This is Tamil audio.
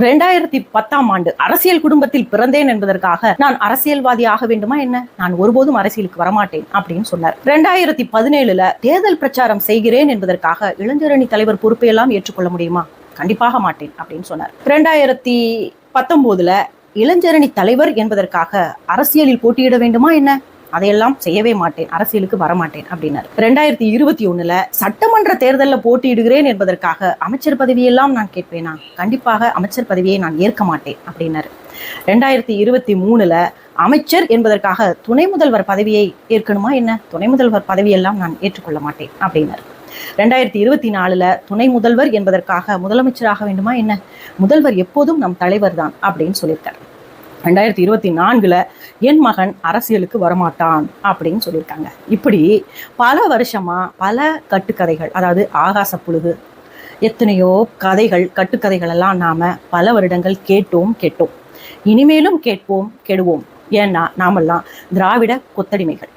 2010ஆம் ஆண்டு அரசியல் குடும்பத்தில் பிறந்தேன் என்பதற்காக நான் அரசியல்வாதி ஆக வேண்டுமா என்ன? நான் ஒருபோதும் அரசியலுக்கு வரமாட்டேன் அப்படின்னு சொன்னார். 2017ல தேர்தல் பிரச்சாரம் செய்கிறேன் என்பதற்காக இளைஞரணி தலைவர் பொறுப்பையெல்லாம் ஏற்றுக்கொள்ள முடியுமா? கண்டிப்பாக மாட்டேன் அப்படின்னு சொன்னார். 2019ல இளைஞரணி தலைவர் என்பதற்காக அரசியலில் போட்டியிட வேண்டுமா என்ன? அதையெல்லாம் செய்யவே மாட்டேன், அரசியலுக்கு வரமாட்டேன் அப்படின்னாரு. 2021ல சட்டமன்ற தேர்தலில் போட்டியிடுகிறேன் என்பதற்காக அமைச்சர் பதவியெல்லாம் நான் கேட்பேனா? கண்டிப்பாக அமைச்சர் பதவியை நான் ஏற்க மாட்டேன் அப்படின்னாரு. 2023ல அமைச்சர் என்பதற்காக துணை முதல்வர் பதவியை ஏற்கணுமா என்ன? துணை முதல்வர் பதவியெல்லாம் நான் ஏற்றுக்கொள்ள மாட்டேன் அப்படின்னாரு. 2024ல துணை முதல்வர் என்பதற்காக முதலமைச்சராக வேண்டுமா என்ன? முதல்வர் எப்போதும் நம் தலைவர் தான் அப்படின்னு சொல்லியிருக்காரு. 2024ல என் மகன் அரசியலுக்கு வரமாட்டான் அப்படின்னு சொல்லியிருக்காங்க. இப்படி பல வருஷமா பல கட்டுக்கதைகள், அதாவது ஆகாச புழுகு, எத்தனையோ கதைகள், கட்டுக்கதைகள் எல்லாம் நாம பல வருடங்கள் கேட்டோம். இனிமேலும் கேட்போம், கெடுவோம். ஏன்னா நாமெல்லாம் திராவிட கொத்தடிமைகள்.